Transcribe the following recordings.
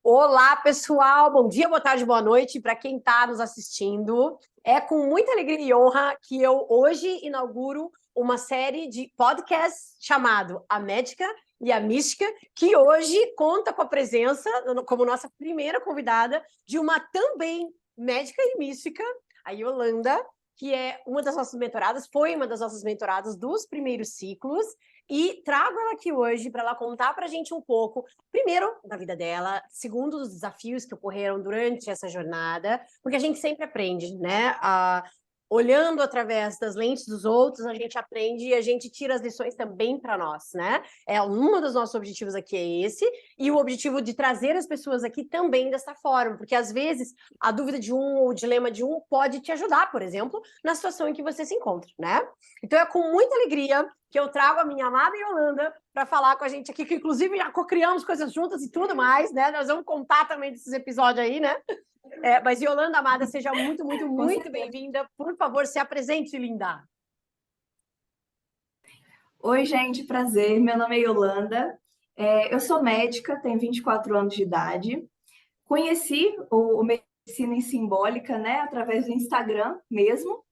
Olá, pessoal! Bom dia, boa tarde, boa noite para quem está nos assistindo. É com muita alegria e honra que eu hoje inauguro uma série de podcasts chamado A Médica e a Mística, que hoje conta com a presença, como nossa primeira convidada, de uma também médica e mística, a Yolanda, que é uma das nossas mentoradas, foi uma das nossas mentoradas dos primeiros ciclos, e trago ela aqui hoje para ela contar para a gente um pouco, primeiro, da vida dela, segundo, dos desafios que ocorreram durante essa jornada, porque a gente sempre aprende, né? Olhando através das lentes dos outros, a gente aprende e a gente tira as lições também para nós, né? Um dos nossos objetivos aqui é esse, e o objetivo de trazer as pessoas aqui também dessa forma, porque às vezes a dúvida de um ou o dilema de um pode te ajudar, por exemplo, na situação em que você se encontra, né? Então é com muita alegria que eu trago a minha amada Yolanda para falar com a gente aqui, que inclusive já co-criamos coisas juntas e tudo mais, né? Nós vamos contar também desses episódios aí, né? Mas Yolanda, amada, seja muito, muito, muito bem-vinda. Por favor, se apresente, linda. Oi, gente, prazer. Meu nome é Yolanda. Eu sou médica, tenho 24 anos de idade. Conheci o Medicina em Simbólica, né, através do Instagram mesmo.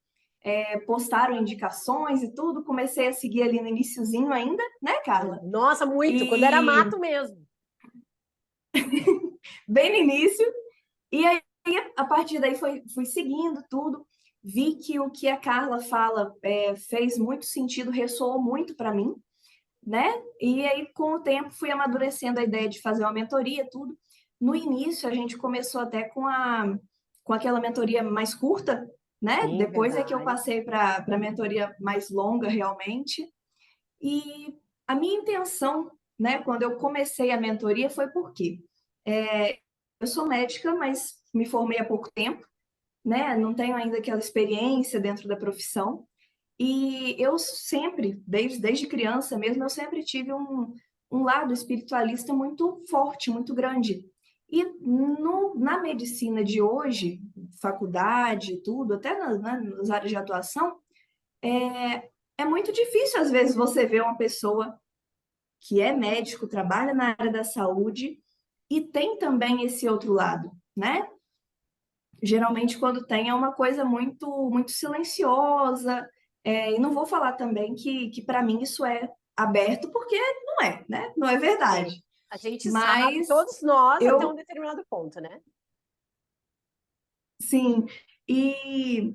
Postaram indicações e tudo. Comecei a seguir ali no iniciozinho ainda, né, Carla? Nossa, muito. Quando era mato mesmo. Bem no início. E aí, a partir daí, fui seguindo tudo. Vi que o que a Carla fala fez muito sentido, ressoou muito para mim, né? E aí, com o tempo, fui amadurecendo a ideia de fazer uma mentoria, tudo. No início, a gente começou até com aquela mentoria mais curta, né? Sim, Depois é que eu verdade. passei para a mentoria mais longa, realmente. E a minha intenção, né, quando eu comecei a mentoria, foi porque eu sou médica, mas me formei há pouco tempo, né? Não tenho ainda aquela experiência dentro da profissão. E eu sempre, desde criança mesmo, eu sempre tive um lado espiritualista muito forte, muito grande. E na medicina de hoje, faculdade, tudo, até nas áreas de atuação, é muito difícil, às vezes, você ver uma pessoa que é médico, trabalha na área da saúde e tem também esse outro lado, né? Geralmente, quando tem, é uma coisa muito, muito silenciosa. E não vou falar também que para mim isso é aberto, porque não é, né? Não é É. verdade. A gente sabe, Mas todos nós, até um eu, determinado ponto, né? sim, e,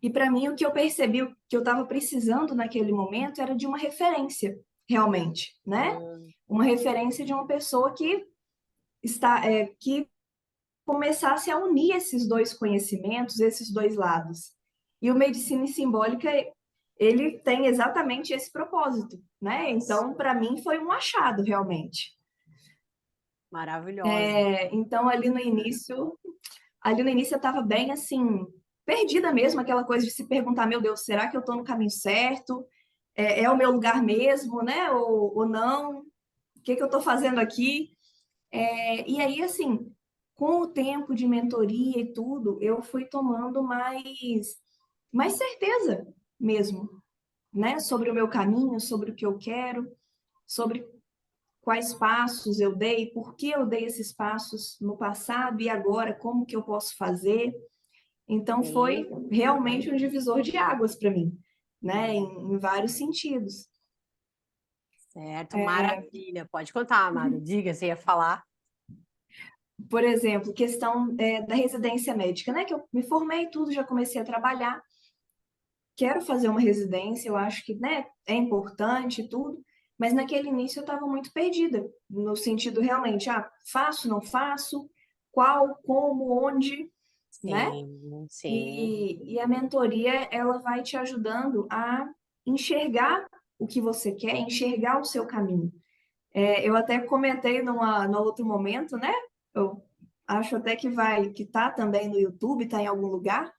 e para mim o que eu percebi, o que eu estava precisando naquele momento era de uma referência, realmente, né? Uma referência de uma pessoa que começasse a unir esses dois conhecimentos, esses dois lados. E o Medicina Simbólica, ele tem exatamente esse propósito, né? Então, para mim, foi um achado, realmente. Maravilhosa. Então, ali no início eu estava bem, assim, perdida mesmo, aquela coisa de se perguntar, meu Deus, será que eu estou no caminho certo? É o meu lugar mesmo, né? Ou não? O que eu estou fazendo aqui? E aí, assim, com o tempo de mentoria e tudo, eu fui tomando mais certeza mesmo, né? Sobre o meu caminho, sobre o que eu quero, sobre quais passos eu dei, por que eu dei esses passos no passado e agora, como que eu posso fazer. Então, Sim. foi realmente um divisor de águas para mim, né? Em vários sentidos. Certo, maravilha. Pode contar, amada. Diga, você ia falar. Por exemplo, questão da residência médica, né? Que eu me formei e tudo, já comecei a trabalhar. Quero fazer uma residência, eu acho que, né, é importante e tudo, mas naquele início eu estava muito perdida, no sentido realmente, faço, não faço, qual, como, onde, né? Sim, sim. E a mentoria, ela vai te ajudando a enxergar o que você quer, enxergar o seu caminho. Eu até comentei no outro momento, né? Eu acho até que tá também no YouTube, tá em algum lugar,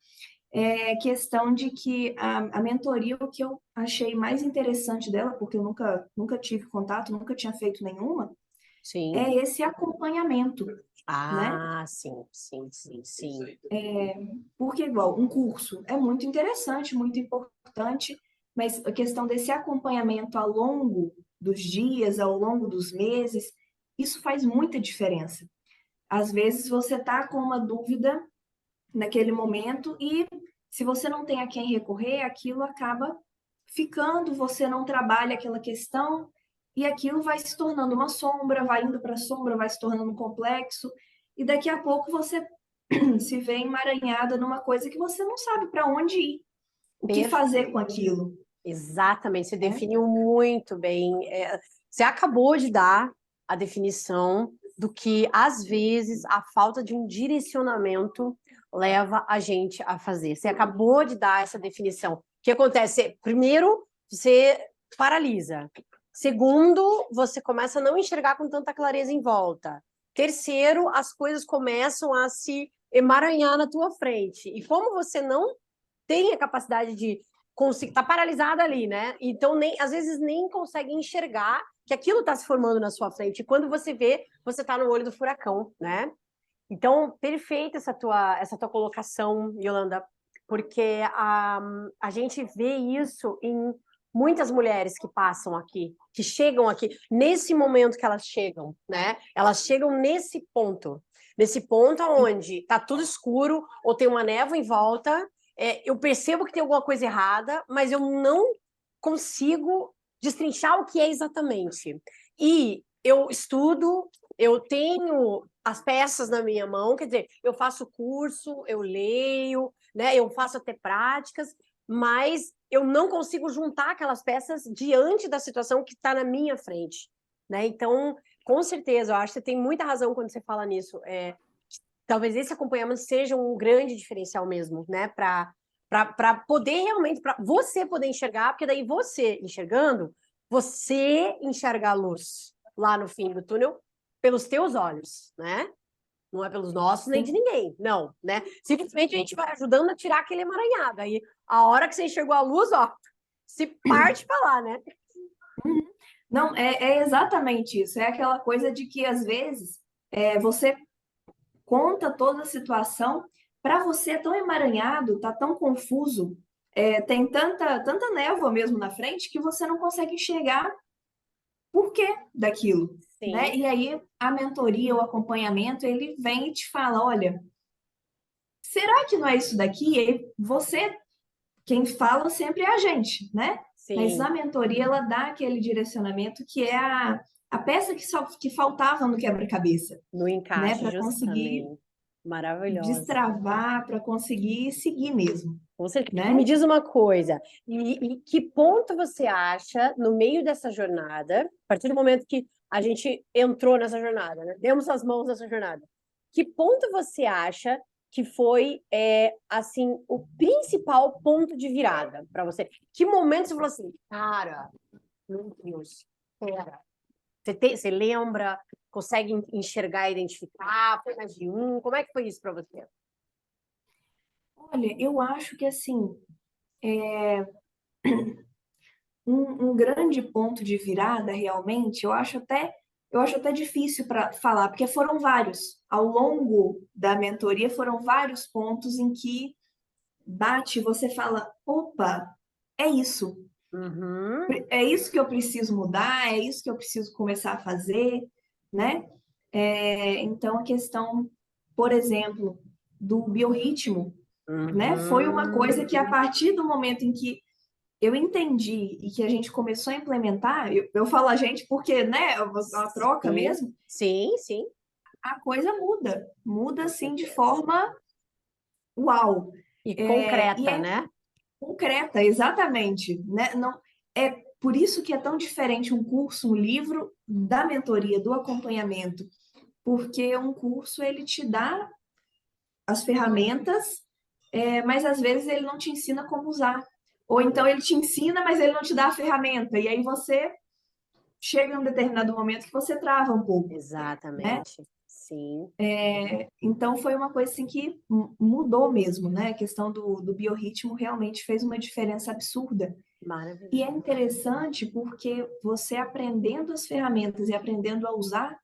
questão de que a mentoria, o que eu achei mais interessante dela, porque eu nunca tive contato, nunca tinha feito nenhuma, Sim. é esse acompanhamento, né? Ah, sim, sim, sim, sim. Porque, igual, um curso é muito interessante, muito importante, mas a questão desse acompanhamento ao longo dos dias, ao longo dos meses, isso faz muita diferença. Às vezes você está com uma dúvida naquele momento e se você não tem a quem recorrer, aquilo acaba ficando, você não trabalha aquela questão e aquilo vai se tornando uma sombra, vai indo para a sombra, vai se tornando um complexo e daqui a pouco você se vê emaranhada numa coisa que você não sabe para onde ir, o que fazer com aquilo. Exatamente, você definiu muito bem. Você acabou de dar a definição do que, às vezes, a falta de um direcionamento leva a gente a fazer. Você acabou de dar essa definição. O que acontece? Primeiro, você paralisa. Segundo, você começa a não enxergar com tanta clareza em volta. Terceiro, as coisas começam a se emaranhar na tua frente. E como você não tem a capacidade de conseguir, tá paralisada ali, né? Então, às vezes nem consegue enxergar que aquilo está se formando na sua frente. E quando você vê, você está no olho do furacão, né? Então, perfeita essa tua colocação, Yolanda, porque a gente vê isso em muitas mulheres que passam aqui, que chegam aqui, nesse momento que elas chegam, né? Elas chegam nesse ponto onde está tudo escuro ou tem uma névoa em volta, eu percebo que tem alguma coisa errada, mas eu não consigo destrinchar o que é exatamente. E eu estudo, eu tenho as peças na minha mão, quer dizer, eu faço curso, eu leio, né? Eu faço até práticas, mas eu não consigo juntar aquelas peças diante da situação que está na minha frente, né? Então, com certeza, eu acho que você tem muita razão quando você fala nisso. Talvez esse acompanhamento seja um grande diferencial mesmo, né? Para poder realmente, para você poder enxergar, porque daí você enxergando, você enxerga a luz lá no fim do túnel pelos teus olhos, né? Não é pelos nossos nem de ninguém, não, né? Simplesmente a gente vai ajudando a tirar aquele emaranhado. Aí, a hora que você enxergou a luz, ó, se parte para lá, né? Não, é exatamente isso. É aquela coisa de que, às vezes, você conta toda a situação, para você é tão emaranhado, tá tão confuso, tem tanta névoa mesmo na frente que você não consegue enxergar por quê daquilo, né? Sim. E aí a mentoria, o acompanhamento, ele vem e te fala, olha, será que não é isso daqui? E aí você, quem fala sempre é a gente, né? Mas Sim. a mentoria, ela dá aquele direcionamento que é a peça que faltava no quebra-cabeça, No né? encaixe, Para conseguir justamente. Maravilhosa. destravar, para conseguir seguir mesmo, Com certeza. E me né? diz uma coisa, e que ponto você acha, no meio dessa jornada, a partir do momento que a gente entrou nessa jornada, né? Demos as mãos nessa jornada, que ponto você acha que foi, assim, o principal ponto de virada para você? Que momento você falou assim, cara, meu Deus, pera. Você lembra, consegue enxergar, identificar? Foi mais de um? Como é que foi isso para você? Olha, eu acho que assim, um grande ponto de virada realmente, eu acho até difícil para falar, porque foram vários. Ao longo da mentoria, foram vários pontos em que bate, você fala, opa, é isso. Uhum. É isso que eu preciso mudar, é isso que eu preciso começar a fazer, né? Então, a questão, por exemplo, do biorritmo, né? Foi uma coisa que, a Uhum. partir do momento em que eu entendi e que a gente começou a implementar, eu falo a gente porque, né, é uma troca Sim, mesmo, sim, sim, a coisa muda. Muda, com assim, de certeza. forma uau. E E concreta, é né? concreta, exatamente, né? Não, é por isso que é tão diferente um curso, um livro da mentoria, do acompanhamento, porque um curso ele te dá as ferramentas, mas às vezes ele não te ensina como usar. Ou então ele te ensina, mas ele não te dá a ferramenta. E aí você chega em um determinado momento que você trava um pouco, né? Exatamente. Sim, Então foi uma coisa assim que mudou mesmo, né? A questão do biorritmo realmente fez uma diferença absurda. E é maravilhoso. interessante porque você aprendendo as ferramentas e aprendendo a usar,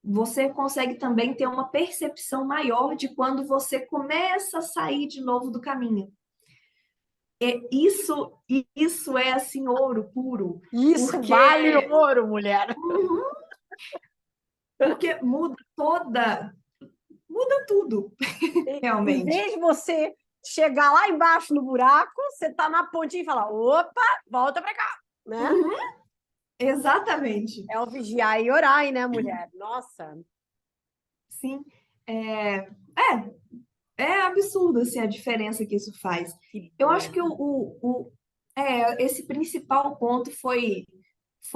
você consegue também ter uma percepção maior de quando você começa a sair de novo do caminho. Isso é assim ouro puro, Isso vale porque ouro, mulher. porque muda toda. muda tudo, Em realmente. vez de você chegar lá embaixo no buraco, você tá na pontinha e fala, opa, volta pra cá, né? Uhum, exatamente. É o vigiar e orar, né, mulher? Nossa. Sim. É, é absurdo assim, a diferença que isso faz. Que Eu acho bom. que esse principal ponto foi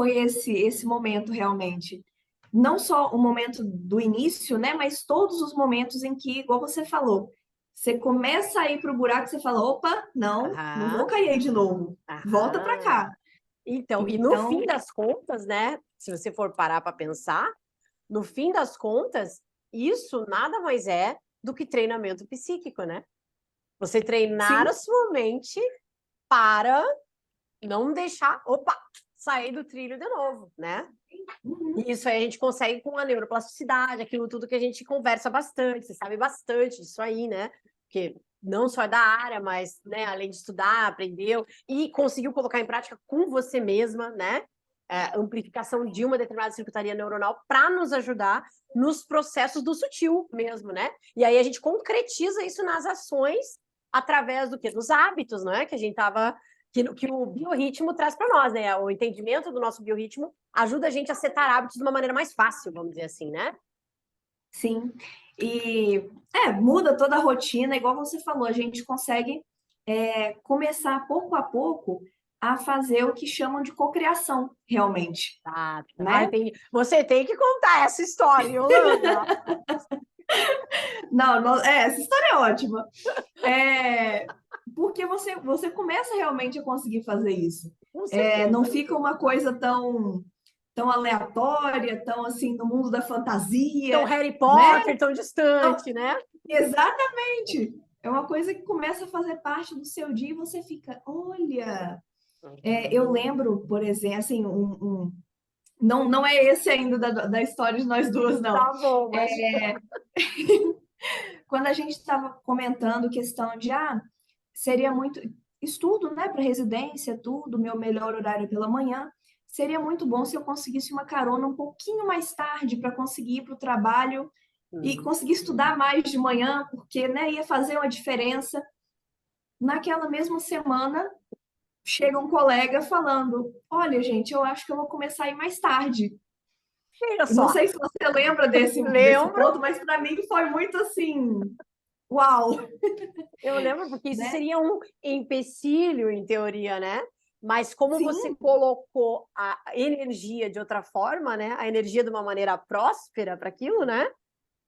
esse momento realmente. Não só o momento do início, né? Mas todos os momentos em que, igual você falou, você começa a ir para o buraco, você fala, opa, não Aham, vou cair aí de novo. Volta para aham. cá. Então, e no Então, fim das contas, né? Se você for parar para pensar, no fim das contas, isso nada mais é do que treinamento psíquico, né? Você treinar a sim, sua mente para não deixar, opa, sair do trilho de novo, né? uhum, E isso aí a gente consegue com a neuroplasticidade, aquilo tudo que a gente conversa bastante, você sabe bastante disso aí, né? Porque não só é da área, mas, né, além de estudar, aprendeu e conseguiu colocar em prática com você mesma, né? Amplificação de uma determinada circuitaria neuronal para nos ajudar nos processos do sutil mesmo, né? E aí a gente concretiza isso nas ações através do quê? Dos hábitos, não é? Que a gente estava que o biorritmo traz para nós, né? O entendimento do nosso biorritmo ajuda a gente a setar hábitos de uma maneira mais fácil, vamos dizer assim, né? sim. E muda toda a rotina, igual você falou, a gente consegue começar pouco a pouco a fazer o que chamam de cocriação, realmente, Tá, tá. né? Você tem que contar essa história, Yolanda. Não, essa história é ótima. Porque você começa realmente a conseguir fazer isso. Com Não certeza. fica uma coisa tão aleatória, tão assim, no mundo da Tão fantasia, Harry né? Potter, tão distante, né? Exatamente. É uma coisa que começa a fazer parte do seu dia e você fica, olha, eu lembro, por exemplo, assim, não é esse ainda da história de nós duas, não. Tá bom, mas Quando a gente estava comentando questão de, seria muito estudo, né, para residência, tudo, meu melhor horário pela manhã, seria muito bom se eu conseguisse uma carona um pouquinho mais tarde para conseguir ir para o trabalho e conseguir estudar mais de manhã, porque, né, ia fazer uma diferença. Naquela mesma semana, chega um colega falando: Olha, gente, eu acho que eu vou começar a ir mais tarde. olha Eu não só. sei se você lembra desse Lembro, ponto, mas para mim foi muito assim: Uau! eu lembro, porque isso Né? seria um empecilho, em teoria, né? Mas como você Sim, colocou a energia de outra forma, né? A energia de uma maneira próspera para aquilo, né?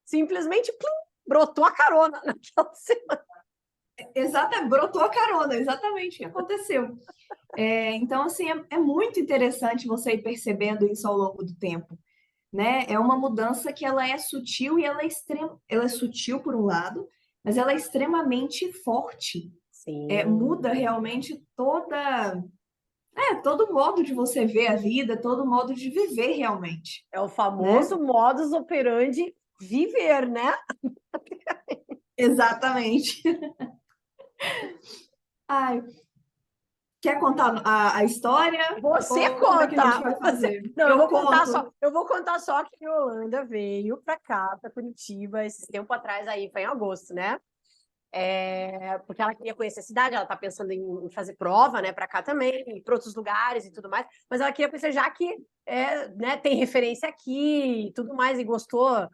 Simplesmente plum, brotou a carona naquela semana. brotou a carona, exatamente o que aconteceu. Então, assim, é muito interessante você ir percebendo isso ao longo do tempo, né? É uma mudança que ela é sutil e ela é sutil por um lado, mas ela é extremamente forte. Sim. Muda realmente todo modo de você ver a vida, todo modo de viver realmente, É o né? famoso modus operandi viver, né? Exatamente. Ai, quer contar a história Você ou como é que a gente conta. vai fazer? Não, Eu conto. eu vou contar só que a Yolanda veio para cá, para Curitiba, esse tempo atrás aí, foi em agosto, né? Porque ela queria conhecer a cidade, ela está pensando em fazer prova, né, para cá também, para outros lugares e tudo mais, mas ela queria conhecer já que né, tem referência aqui e tudo mais, e gostou.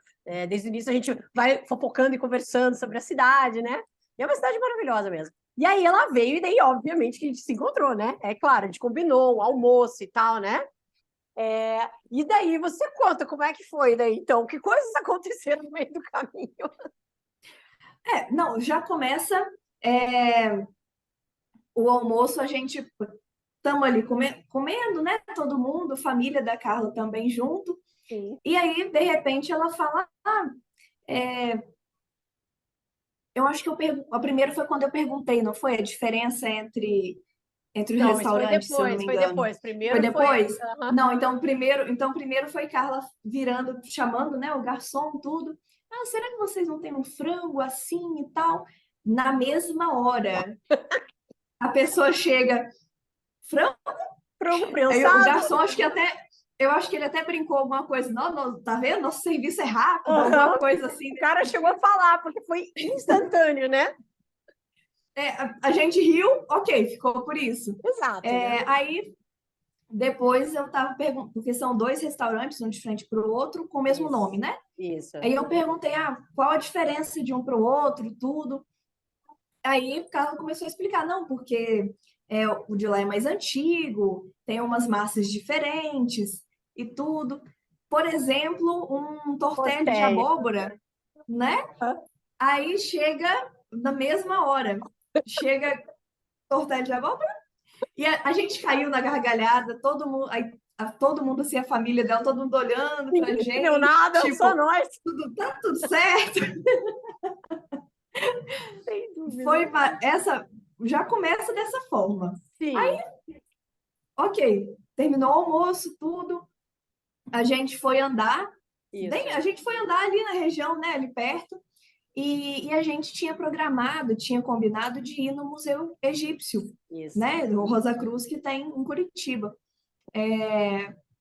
Desde o início a gente vai fofocando e conversando sobre a cidade, né? E é uma cidade maravilhosa mesmo. E aí ela veio, e daí, obviamente, que a gente se encontrou, né? É claro, a gente combinou um almoço e tal, né? E daí você conta como é que foi daí, então, que coisas aconteceram no meio do caminho. Não, já começa é, o almoço, a gente estamos ali comendo, né? Todo mundo, família da Carla também junto. Sim. E aí, de repente, ela fala: eu acho que a primeira foi quando eu perguntei, não foi? A diferença entre os Não, isso restaurantes, se eu não me foi engano. depois. Foi Primeiro foi. depois? Não, então primeiro foi Carla virando, chamando, né, o garçom, tudo. Será que vocês não têm um frango assim e tal? Na mesma hora, a pessoa chega, frango? Frango Aí o prensado? garçom, acho que até. Eu acho que ele até brincou alguma coisa, não, não, tá vendo? Nosso serviço é rápido, alguma coisa assim. O cara chegou a falar, porque foi instantâneo, né? A gente riu, ok, ficou por isso. Exato, né? Aí, depois eu tava perguntando, porque são 2 restaurantes, um de frente para o outro, com o mesmo Isso, nome, né? isso. Aí eu perguntei, qual a diferença de um para o outro, tudo. Aí o Carlos começou a explicar, não, porque o de lá é mais antigo, tem umas massas diferentes e tudo. Por exemplo, um tortelli de Gostei. abóbora, né? Aí chega na mesma hora. Chega tortelli de abóbora e a gente caiu na gargalhada, todo mundo, aí, todo mundo assim, a família dela, todo mundo olhando pra Ninguém entendeu gente, nada, só tipo, nós. tá tudo certo. Sem dúvida. Foi essa, já começa dessa forma. Aí, Sim, ok, terminou o almoço, tudo. A gente foi andar, isso, a gente foi andar ali na região, né, ali perto, e a gente tinha programado, tinha combinado de ir no Museu Egípcio, isso. né, do Rosa Cruz, que tem em Curitiba.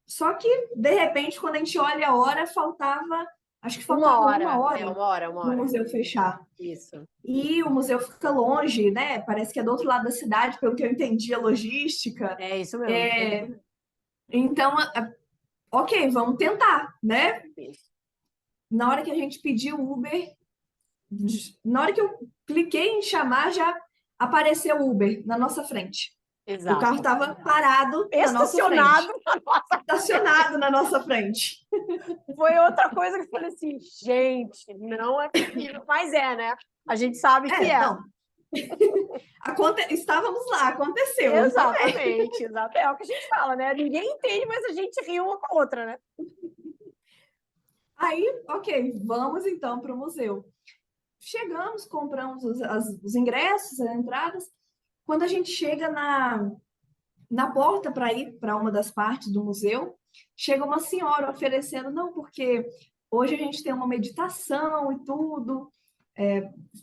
Só que, de repente, quando a gente olha a hora, acho que Uma faltava uma hora, hora uma para o hora. museu fechar. Isso. E o museu fica longe, né? Parece que é do outro lado da cidade, pelo que eu entendi, a logística. É isso mesmo. É, então, ok, vamos tentar, né? Isso. Na hora que a gente pediu o Uber, na hora que eu cliquei em chamar, já apareceu o Uber na nossa frente. O carro Exato. estava parado na nossa Estacionado frente, na nossa. estacionado na nossa frente. Foi outra coisa que eu falei assim, gente, não é possível. Mas é, né? A gente sabe que é. Não. Estávamos lá, aconteceu. Exatamente, exato. É o que a gente fala, né? Ninguém entende, mas a gente ri uma com a outra, né? Aí, ok, vamos então para o museu. Chegamos, compramos os ingressos, as entradas. Quando a gente chega na porta para ir para uma das partes do museu, chega uma senhora oferecendo, não, porque hoje a gente tem uma meditação e tudo,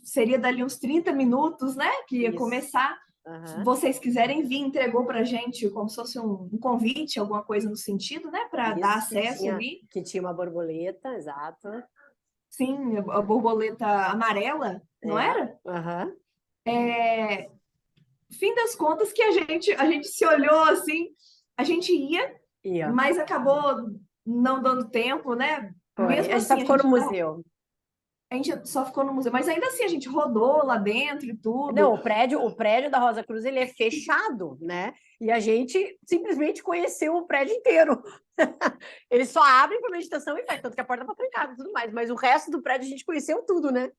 seria dali uns 30 minutos, né, que ia Isso. começar. Se vocês quiserem vir, entregou para a gente como se fosse um convite, alguma coisa no sentido, né, para dar acesso ali. Que tinha uma borboleta, exato. Sim, a borboleta amarela, não era? Aham. Fim das contas que a gente se olhou assim, a gente ia, mas acabou não dando tempo, né? Foi. Mesmo A gente só assim, ficou no museu. a gente só ficou no museu, mas ainda assim a gente rodou lá dentro e Não, tudo. o prédio da Rosa Cruz, ele é fechado, né? E a gente simplesmente conheceu o prédio inteiro. Ele só abre para meditação e vai, tanto que a porta está trancada e tudo mais, mas o resto do prédio a gente conheceu tudo, né?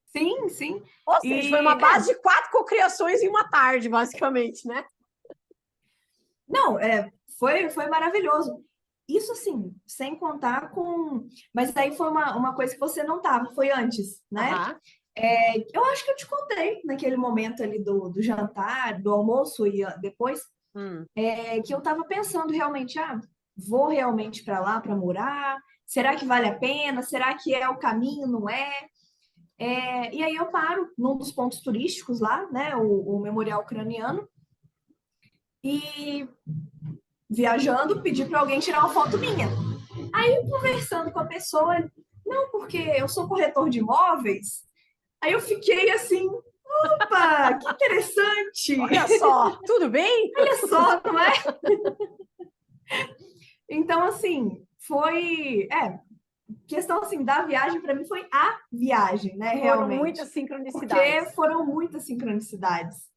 Sim, sim. Ou seja, foi uma base de 4 cocriações em uma tarde, basicamente, né? Não, foi maravilhoso. Isso assim, sem contar com. Mas aí foi uma coisa que você não estava, foi antes, né? Aham. Eu acho que eu te contei naquele momento ali do jantar, do almoço e depois, que eu estava pensando realmente, vou realmente para lá para morar? Será que vale a pena? Será que é o caminho? Não é? E aí eu paro num dos pontos turísticos lá, né? O Memorial Ucraniano, e viajando, pedi para alguém tirar uma foto minha. Aí conversando com a pessoa, não, porque eu sou corretor de imóveis. Aí eu fiquei assim, opa, que interessante! Olha só, tudo bem? Olha só, não é? Então, assim, foi. Questão assim, da viagem, para mim, foi a viagem, né, Foram realmente. muitas sincronicidades. Porque foram muitas sincronicidades.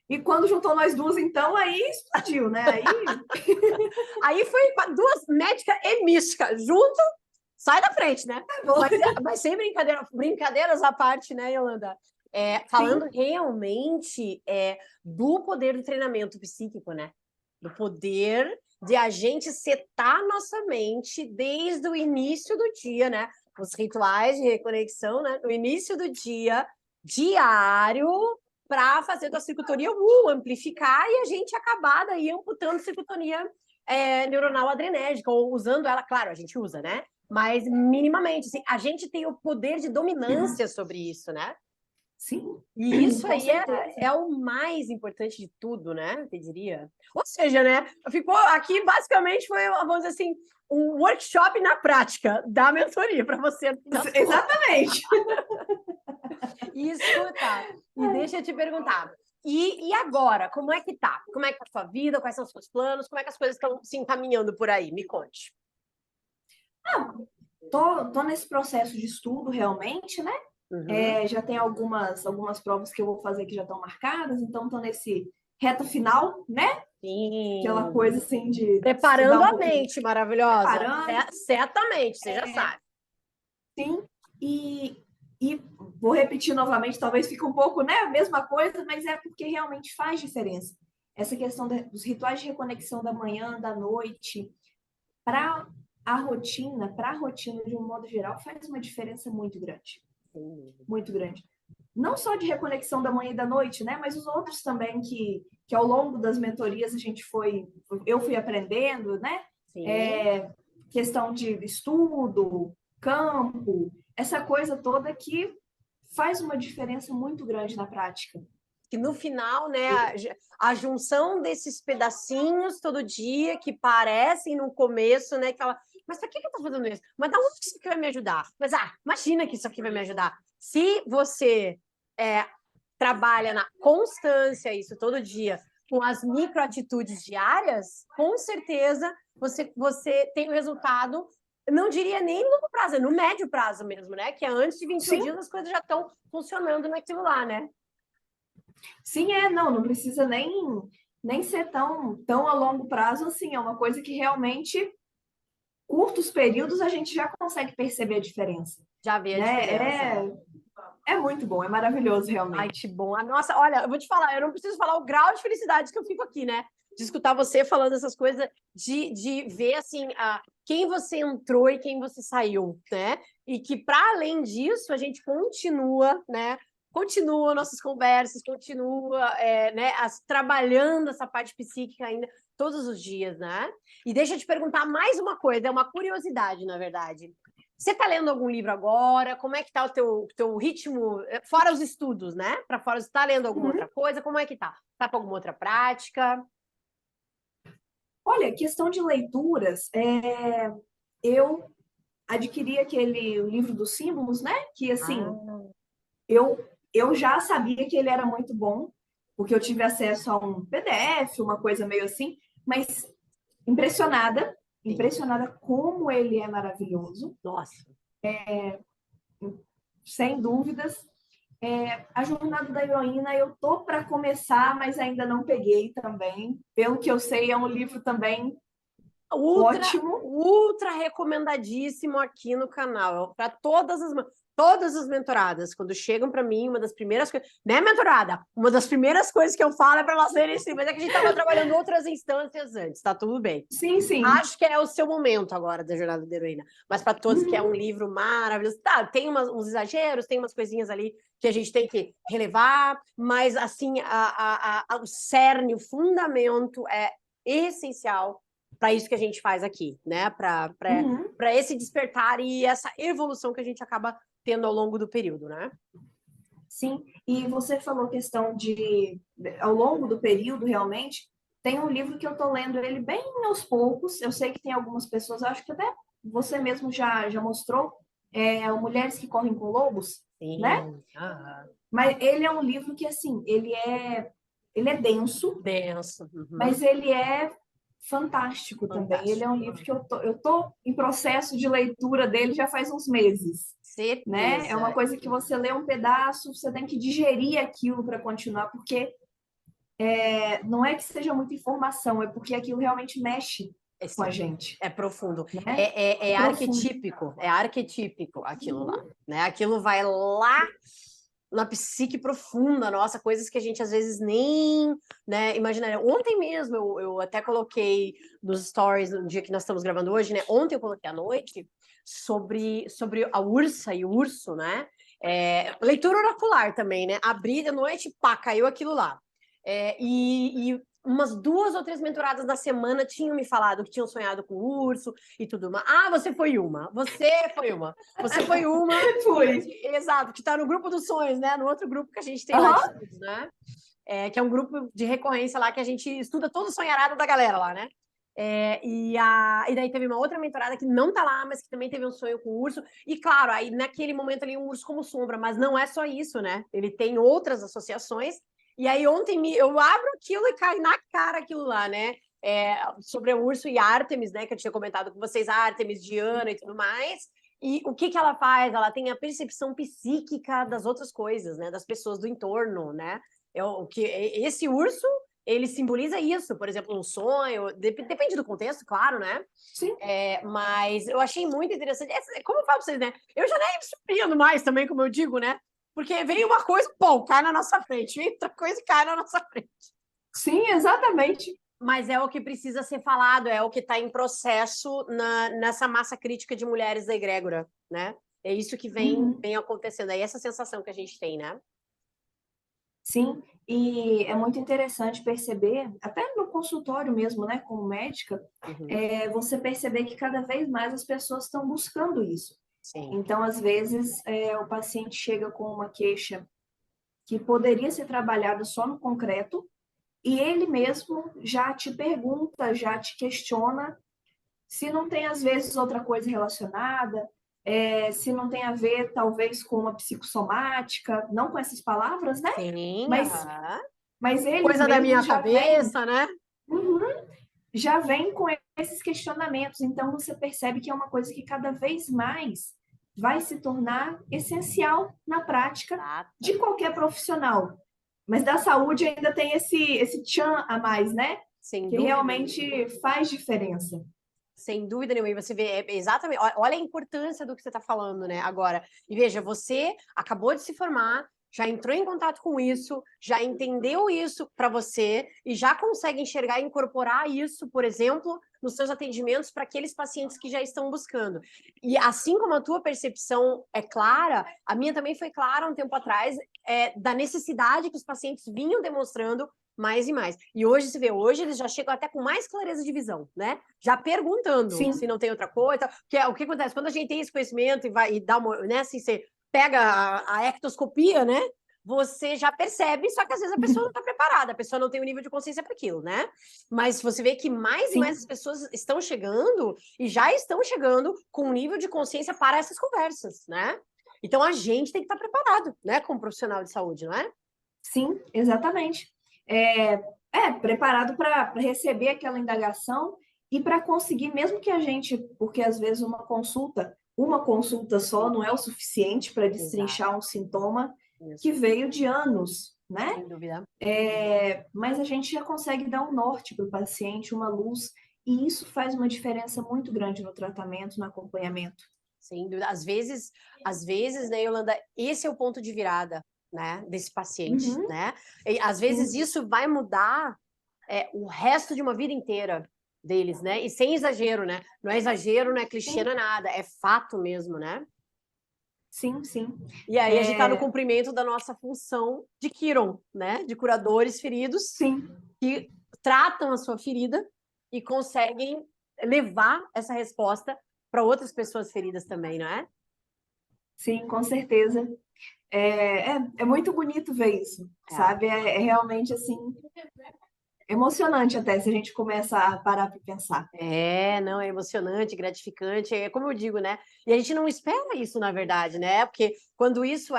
E quando juntou nós duas, então, aí explodiu, né? Aí foi 2 médica e mística junto, sai da frente, né? Mas sem brincadeiras à parte, né, Yolanda? Falando realmente do poder do treinamento psíquico, né? Do poder de a gente setar nossa mente desde o início do dia, né? Os rituais de reconexão, né? No início do dia, diário, para fazer a circuitoria amplificar e a gente acabar daí amputando circuitoria neuronal adrenérgica, ou usando ela, claro, a gente usa, né? Mas minimamente, assim, a gente tem o poder de dominância sobre isso, né? Sim, E isso com aí certeza. é o mais importante de tudo, né? Eu diria. Ou seja, né? Ficou aqui, basicamente, foi, vamos dizer assim, um workshop na prática da mentoria para você, no fim das contas. Exatamente. E escuta, e deixa eu te perguntar. E agora, como é que tá? Como é que tá a sua vida? Quais são os seus planos? Como é que as coisas estão se encaminhando por aí? Me conte. Tô nesse processo de estudo realmente, né? Uhum. Já tem algumas provas que eu vou fazer que já estão marcadas, então tô nesse reta final, né? Aquela Sim. coisa assim de estudar Preparando um a pouquinho, mente, maravilhosa. preparando, Certamente, você já sabe. sim. E vou repetir novamente, talvez fique um pouco, né, a mesma coisa, mas é porque realmente faz diferença. Essa questão dos rituais de reconexão da manhã, da noite, para para a rotina de um modo geral, faz uma diferença muito grande. Sim. Muito grande. Não só de reconexão da manhã e da noite, né? Mas os outros também que ao longo das mentorias eu fui aprendendo, né? Sim. Questão de estudo, campo, essa coisa toda que faz uma diferença muito grande na prática. Que no final, né, a junção desses pedacinhos todo dia que parecem no começo, né, que ela, mas para que eu tô fazendo isso? Mas da onde isso aqui vai me ajudar? Mas imagina que isso aqui vai me ajudar. Se você trabalha na constância, isso todo dia, com as microatitudes diárias, com certeza você tem o resultado, não diria nem no longo prazo, é no médio prazo mesmo, né? Que é antes de 21 Sim, dias as coisas já estão funcionando naquilo lá, né? sim, não precisa nem ser tão a longo prazo assim, é uma coisa que realmente curtos períodos a gente já consegue perceber a diferença, Já vê a né? diferença. É muito bom, é maravilhoso Ai, que realmente. bom. Nossa, olha, eu vou te falar, eu não preciso falar o grau de felicidade que eu fico aqui, né? De escutar você falando essas coisas, de ver, assim, quem você entrou e quem você saiu, né? E que, para além disso, a gente continua, né? Continua nossas conversas, continua, né, trabalhando essa parte psíquica ainda todos os dias, né? E deixa eu te perguntar mais uma coisa, é uma curiosidade, na verdade. Você está lendo algum livro agora? Como é que está o teu ritmo? Fora os estudos, né? Para fora, você está lendo alguma Uhum. outra coisa? Como é que tá? Tá com alguma outra prática? Olha, questão de leituras, eu adquiri o livro dos símbolos, né? Que assim, Ah, eu, eu já sabia que ele era muito bom, porque eu tive acesso a um PDF, uma coisa meio assim, mas impressionada, sim. impressionada como ele é maravilhoso, Nossa. sem dúvidas. A Jornada da Heroína eu tô para começar, mas ainda não peguei também. Pelo que eu sei, é um livro também Ultra, ótimo. ultra recomendadíssimo aqui no canal. Para todas as mentoradas, quando chegam para mim, uma das primeiras coisas, né, mentorada? Uma das primeiras coisas que eu falo é para elas verem esse, mas é que a gente estava trabalhando outras instâncias antes, tá tudo bem. Sim, sim. Acho que é o seu momento agora da Jornada da Heroína. Mas para todos que é um Uhum. livro maravilhoso. Tá, tem uns exageros, tem umas coisinhas ali que a gente tem que relevar, mas assim, o cerne, o fundamento é essencial para isso que a gente faz aqui, né? Uhum. Para esse despertar e essa evolução que a gente acaba tendo ao longo do período, né? Sim, e você falou questão ao longo do período, realmente, tem um livro que eu estou lendo ele bem aos poucos. Eu sei que tem algumas pessoas, acho que até você mesmo já mostrou, o Mulheres que Correm com Lobos, né? Sim. Aham. Mas ele é um livro que, assim, ele é denso, Denso. mas Uhum. ele é fantástico também. Ele é Fantástico. um livro que eu tô em processo de leitura dele já faz uns meses, né? É uma Certeza. coisa que você lê um pedaço, você tem que digerir aquilo para continuar, porque não é que seja muita informação, é porque aquilo realmente mexe com a Sim, gente, é profundo. né? É, É profundo. é arquetípico aquilo lá, né? Aquilo vai lá na psique profunda, nossa, coisas que a gente às vezes nem, né, imaginaria. Ontem mesmo eu até coloquei nos stories no dia que nós estamos gravando hoje, né? Ontem eu coloquei à noite sobre a ursa e o urso, né? Leitura oracular também, né? Abri de noite, pá, caiu aquilo lá. umas 2 ou 3 mentoradas na semana tinham me falado que tinham sonhado com o urso e tudo mais. Ah, você foi uma. Você foi uma. Você foi uma. Fui. Exato, que tá no grupo dos sonhos, né? No outro grupo que a gente tem lá de estudos, né? Que é um grupo de recorrência lá que a gente estuda todo o sonharado da galera lá, né? E daí teve uma outra mentorada que não tá lá, mas que também teve um sonho com o urso. E claro, aí naquele momento ali um urso como sombra, mas não é só isso, né? Ele tem outras associações. E aí ontem eu abro aquilo e cai na cara aquilo lá, né? Sobre o urso e Ártemis, né? Que eu tinha comentado com vocês, Ártemis, Diana e tudo mais. E o que ela faz? Ela tem a percepção psíquica das outras coisas, né? Das pessoas do entorno, né? Esse urso ele simboliza isso, por exemplo, um sonho, depende do contexto, claro, né? Sim. Mas eu achei muito interessante. Como eu falo pra vocês, né? Eu já nem me surpreendo mais também, como eu digo, né? Porque vem uma coisa, pô, cai na nossa frente, vem outra coisa e cai na nossa frente. Sim, exatamente. Mas é o que precisa ser falado, é o que está em processo nessa massa crítica de mulheres da egrégora, né? É isso que vem acontecendo, é essa sensação que a gente tem, né? Sim, e é muito interessante perceber, até no consultório mesmo, né, como médica, você perceber que cada vez mais as pessoas estão buscando isso. Sim. Então, às vezes, o paciente chega com uma queixa que poderia ser trabalhada só no concreto, e ele mesmo já te pergunta, já te questiona se não tem, às vezes, outra coisa relacionada, se não tem a ver, talvez, com uma psicossomática, não com essas palavras, né? Sim, Mas eles coisa da minha mesmos cabeça, né? Já vem com esses questionamentos. Então, você percebe que é uma coisa que cada vez mais vai se tornar essencial na prática de qualquer profissional. Mas da saúde ainda tem esse tchan a mais, né? Sem que dúvida realmente faz diferença. Sem dúvida nenhuma. E você vê exatamente, olha a importância do que você está falando, né? Agora, e veja, você acabou de se formar, já entrou em contato com isso, já entendeu isso para você e já consegue enxergar e incorporar isso, por exemplo, nos seus atendimentos para aqueles pacientes que já estão buscando. E assim como a tua percepção é clara, a minha também foi clara um tempo atrás, da necessidade que os pacientes vinham demonstrando mais e mais. E hoje, você vê, hoje eles já chegam até com mais clareza de visão, né? Já perguntando Sim. se não tem outra coisa. O que acontece? Quando a gente tem esse conhecimento e dá uma, né, assim, você pega a ectoscopia, né? Você já percebe, só que às vezes a pessoa não está preparada, a pessoa não tem o nível de consciência para aquilo, né? Mas você vê que mais e mais as pessoas estão chegando e já estão chegando com um nível de consciência para essas conversas, né? Então a gente tem que estar preparado, né, como profissional de saúde, não é? Sim, exatamente. Preparado para receber aquela indagação e para conseguir, mesmo que a gente, porque às vezes uma consulta só não é o suficiente para destrinchar um sintoma que veio de anos, né? Sem dúvida. Mas a gente já consegue dar um norte para o paciente, uma luz, e isso faz uma diferença muito grande no tratamento, no acompanhamento. Sem dúvida. Às vezes, né, Yolanda, esse é o ponto de virada, né, desse paciente, né? E, às vezes isso vai mudar o resto de uma vida inteira deles, né? E sem exagero, né? Não é exagero, não é clichê, não é nada, é fato mesmo, né? Sim, sim. E aí a gente está no cumprimento da nossa função de Chiron, né? De curadores feridos, sim, que tratam a sua ferida e conseguem levar essa resposta para outras pessoas feridas também, não é? Sim, com certeza. É muito bonito ver isso, sabe? É realmente, assim, emocionante até, se a gente começa a parar para pensar. Não, é emocionante, gratificante, é como eu digo, né? E a gente não espera isso, na verdade, né? Porque quando isso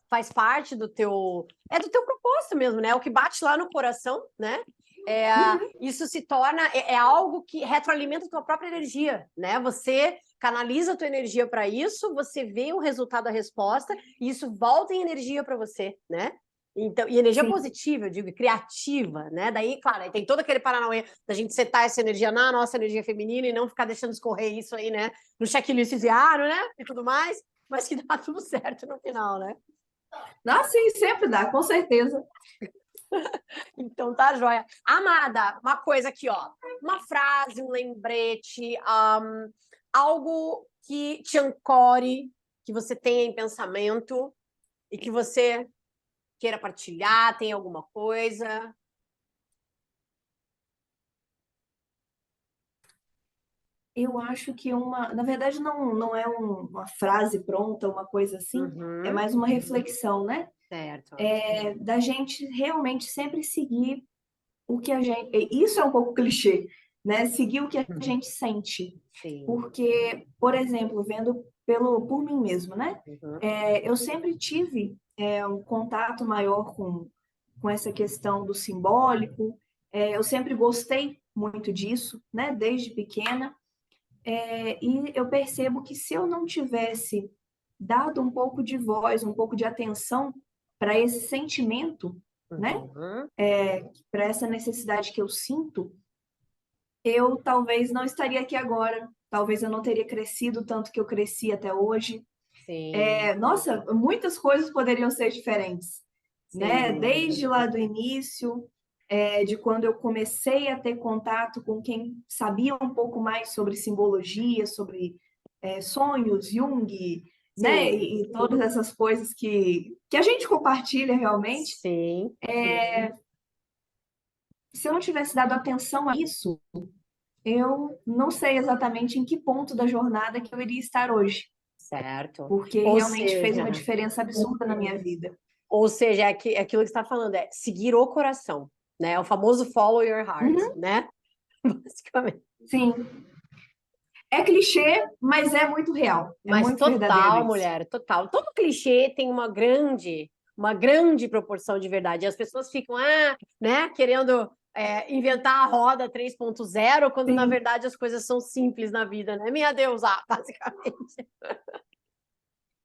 faz parte do teu propósito mesmo, né? O que bate lá no coração, né? Isso se torna algo que retroalimenta a tua própria energia, né? Você canaliza a tua energia para isso, você vê o resultado, a resposta, e isso volta em energia para você, né? Então, e energia positiva, eu digo, criativa, né? Daí, claro, aí tem todo aquele paranauê da gente setar essa energia na nossa energia feminina e não ficar deixando escorrer isso aí, né? No checklist diário, né? E tudo mais, mas que dá tudo certo no final, né? Sim, sempre dá, com certeza. Então tá, joia. Amada, uma coisa aqui, ó. Uma frase, um lembrete, algo que te ancore, que você tenha em pensamento e que você queira partilhar, tem alguma coisa? Eu acho que na verdade não é uma frase pronta, uma coisa assim, é Uhum, mais uma reflexão, né? certo. Da gente realmente sempre seguir o que a gente. Isso é um pouco clichê, né? Seguir o que a Uhum. gente sente. Sim. Porque, por exemplo, vendo por mim mesmo, né? Uhum. Eu sempre tive um contato maior com essa questão do simbólico. Eu sempre gostei muito disso, né? Desde pequena. E eu percebo que se eu não tivesse dado um pouco de voz, um pouco de atenção para esse sentimento, né? Uhum. Para essa necessidade que eu sinto, eu talvez não estaria aqui agora. Talvez eu não teria crescido tanto que eu cresci até hoje. Sim, Nossa, muitas coisas poderiam ser diferentes, né? sim. Desde lá do início, de quando eu comecei a ter contato com quem sabia um pouco mais sobre simbologia, sobre sonhos, Jung, né? Sim, E todas essas coisas que a gente compartilha realmente. sim. Se eu não tivesse dado atenção a isso, eu não sei exatamente em que ponto da jornada que eu iria estar hoje, Certo. porque Ou realmente fez uma seja, diferença absurda na minha vida. é aquilo que você está falando, é seguir o coração, né? É o famoso follow your heart, Uhum, né? Basicamente. sim, é clichê, mas é muito real, é Mas muito verdadeiro total, isso. mulher, total. Todo clichê tem uma grande proporção de verdade. E as pessoas ficam, né, querendo inventar a roda 3.0, quando na Sim, verdade as coisas são simples na vida, né? Minha deusa, basicamente. é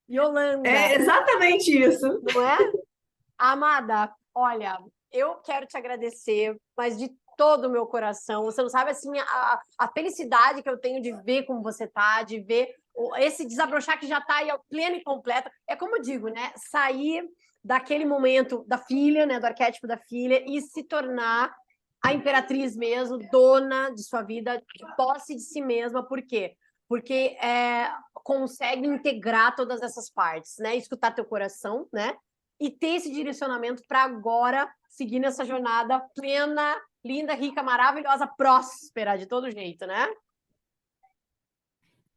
Yolanda, exatamente isso. não é? Amada, olha, eu quero te agradecer, mas de todo o meu coração. Você não sabe assim a felicidade que eu tenho de ver como você tá, de ver esse desabrochar que já está aí pleno e completo. É como eu digo, né? Sair daquele momento da filha, né? Do arquétipo da filha e se tornar a imperatriz mesmo, dona de sua vida, de posse de si mesma. Por quê? Porque consegue integrar todas essas partes, né? Escutar teu coração, né? E ter esse direcionamento para agora seguir nessa jornada plena, linda, rica, maravilhosa, próspera de todo jeito, né?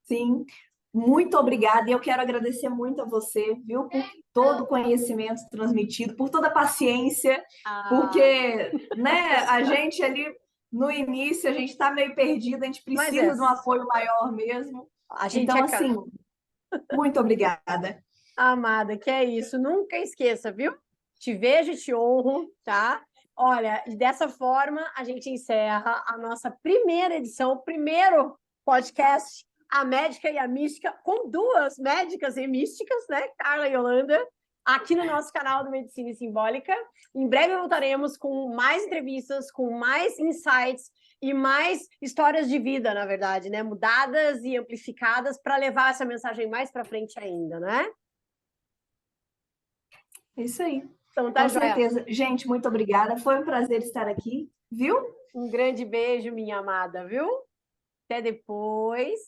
Sim, muito obrigada. E eu quero agradecer muito a você, viu, por todo o conhecimento transmitido, por toda a paciência, Ah, porque, né, a gente ali no início, a gente está meio perdido, a gente mas é, precisa de um apoio maior mesmo. a gente Então, é assim, muito obrigada. amada, que é isso. Nunca esqueça, viu? Te vejo e te honro, tá? Olha, e dessa forma a gente encerra a nossa primeira edição, o primeiro podcast, A Médica e a Mística, com duas médicas e místicas, né? Carla e Yolanda, aqui no nosso canal do Medicina Simbólica. Em breve voltaremos com mais entrevistas, com mais insights e mais histórias de vida, na verdade, né? Mudadas e amplificadas para levar essa mensagem mais para frente ainda, né? É isso aí. Então tá, Com joia. certeza. Gente, muito obrigada. Foi um prazer estar aqui, viu? Um grande beijo, minha amada, viu? Até depois.